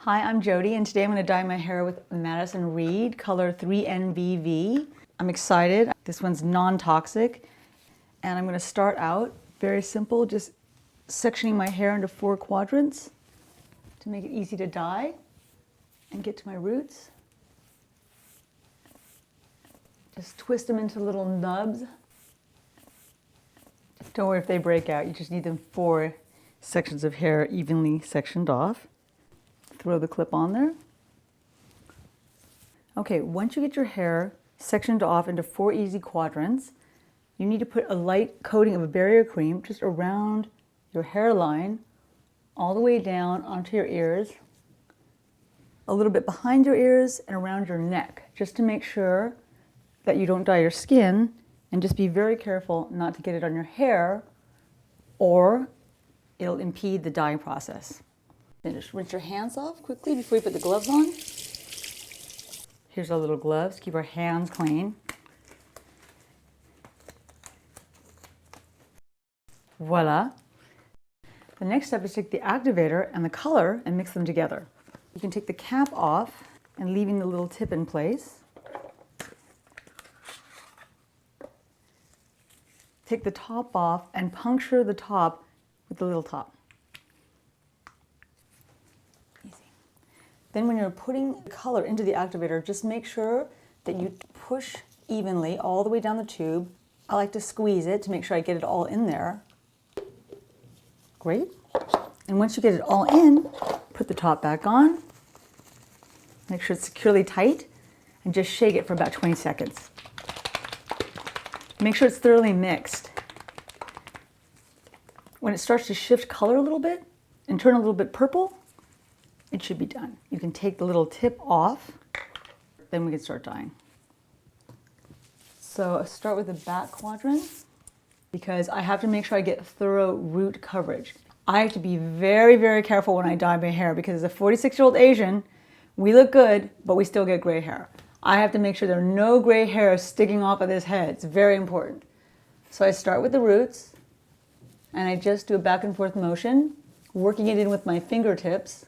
Hi, I'm Jody, and today I'm going to dye my hair with Madison Reed, color 3NVV. I'm excited. This one's non-toxic, and I'm going to start out very simple, just sectioning my hair into 4 quadrants to make it easy to dye and get to my roots. Just twist them into little nubs. Don't worry if they break out, you just need them 4 sections of hair evenly sectioned off. Throw the clip on there. Okay, once you get your hair sectioned off into 4 easy quadrants, you need to put a light coating of a barrier cream just around your hairline, all the way down onto your ears, a little bit behind your ears and around your neck, just to make sure that you don't dye your skin, and just be very careful not to get it on your hair or it'll impede the dyeing process. Then just rinse your hands off quickly before you put the gloves on. Here's our little gloves, keep our hands clean. Voila. The next step is to take the activator and the color and mix them together. You can take the cap off and leaving the little tip in place. Take the top off and puncture the top with the little top. Then when you're putting the color into the activator, just make sure that you push evenly all the way down the tube. I like to squeeze it to make sure I get it all in there. Great. And once you get it all in, put the top back on. Make sure it's securely tight and just shake it for about 20 seconds. Make sure it's thoroughly mixed. When it starts to shift color a little bit and turn a little bit purple, it should be done. You can take the little tip off, then we can start dyeing. So I'll start with the back quadrant because I have to make sure I get thorough root coverage. I have to be very, very careful when I dye my hair because as a 46-year-old Asian, we look good, but we still get gray hair. I have to make sure there are no gray hairs sticking off of this head. It's very important. So I start with the roots and I just do a back and forth motion, working it in with my fingertips.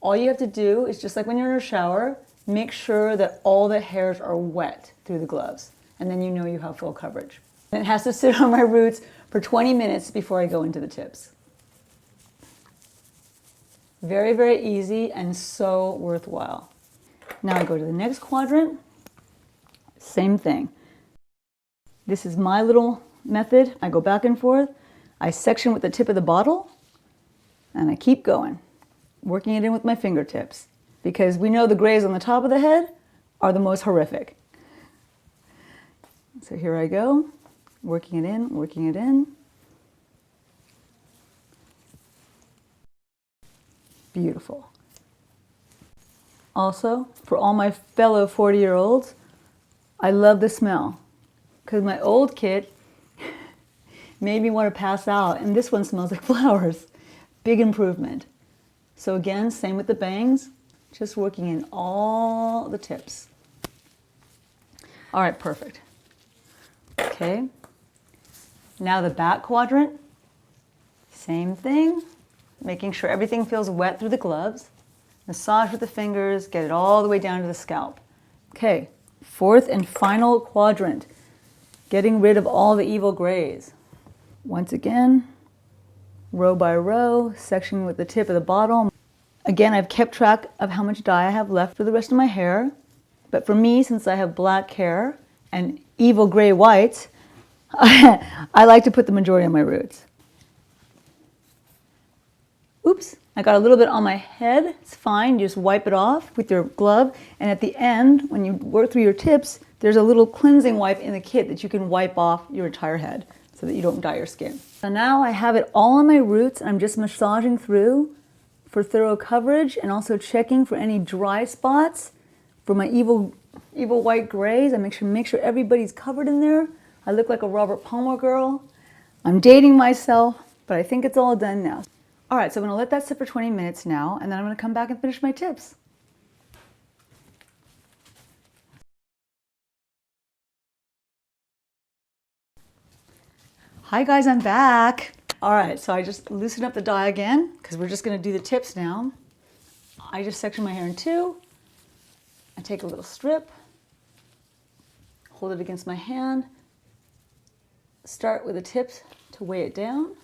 All you have to do is, just like when you're in a shower, make sure that all the hairs are wet through the gloves, and then you know you have full coverage. And it has to sit on my roots for 20 minutes before I go into the tips. Very, very easy and so worthwhile. Now I go to the next quadrant. Same thing. This is my little method. I go back and forth. I section with the tip of the bottle, and I keep going, working it in with my fingertips, because we know the grays on the top of the head are the most horrific. So here I go, working it in, working it in. Beautiful. Also, for all my fellow 40-year-olds, I love the smell, because my old kit made me want to pass out, and this one smells like flowers. Big improvement. So again, same with the bangs, just working in all the tips. All right, perfect. Okay, now the back quadrant, same thing, making sure everything feels wet through the gloves. Massage with the fingers, get it all the way down to the scalp. Okay, 4th and final quadrant, getting rid of all the evil grays. Once again, row by row, sectioning with the tip of the bottle. Again, I've kept track of how much dye I have left for the rest of my hair. But for me, since I have black hair and evil gray whites, I like to put the majority on my roots. Oops, I got a little bit on my head. It's fine, you just wipe it off with your glove. And at the end, when you work through your tips, there's a little cleansing wipe in the kit that you can wipe off your entire head so that you don't dye your skin. So now I have it all on my roots, and I'm just massaging through for thorough coverage, and also checking for any dry spots for my evil white grays. I make sure everybody's covered in there. I look like a Robert Palmer girl. I'm dating myself, but I think it's all done now. All right, so I'm gonna let that sit for 20 minutes now, and then I'm gonna come back and finish my tips. Hi guys, I'm back. All right, so I just loosened up the dye again because we're just gonna do the tips now. I just section my hair in two. I take a little strip, hold it against my hand, start with the tips to weigh it down,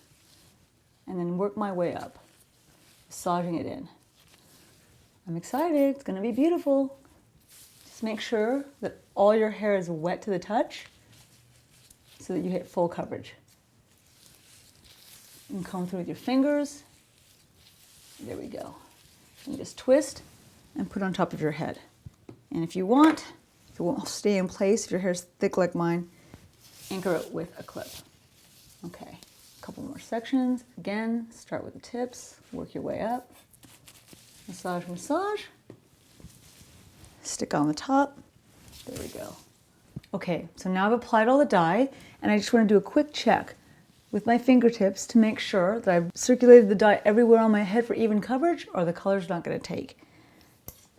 and then work my way up, massaging it in. I'm excited, it's gonna be beautiful. Just make sure that all your hair is wet to the touch so that you hit full coverage. And comb through with your fingers. There we go. And just twist and put on top of your head. And if you want, if it won't stay in place, if your hair's thick like mine, anchor it with a clip. Okay, a couple more sections. Again, start with the tips, work your way up. Massage, massage. Stick on the top. There we go. Okay, so now I've applied all the dye, and I just want to do a quick check with my fingertips to make sure that I've circulated the dye everywhere on my head for even coverage, or the color's not going to take.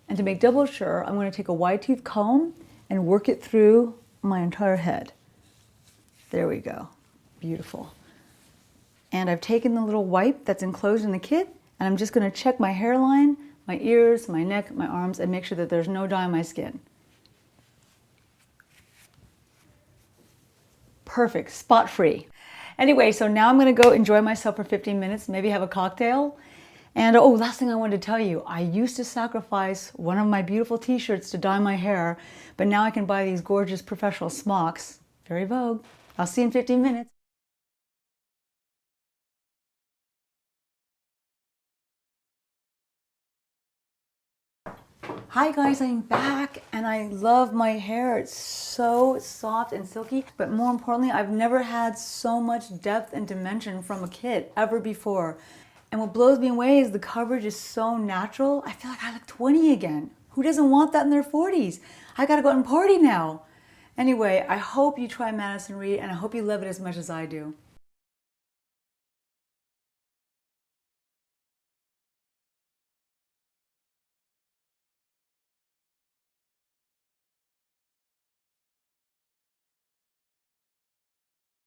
And to make double sure, I'm going to take a wide tooth comb and work it through my entire head. There we go. Beautiful. And I've taken the little wipe that's enclosed in the kit, and I'm just going to check my hairline, my ears, my neck, my arms, and make sure that there's no dye on my skin. Perfect, spot free. Anyway, so now I'm going to go enjoy myself for 15 minutes, maybe have a cocktail. And oh, last thing I wanted to tell you, I used to sacrifice one of my beautiful t-shirts to dye my hair, but now I can buy these gorgeous professional smocks. Very vogue. I'll see you in 15 minutes. Hi guys, I'm back and I love my hair. It's so soft and silky, but more importantly, I've never had so much depth and dimension from a kit ever before. And what blows me away is the coverage is so natural. I feel like I look 20 again. Who doesn't want that in their 40s? I gotta go out and party now. Anyway, I hope you try Madison Reed and I hope you love it as much as I do.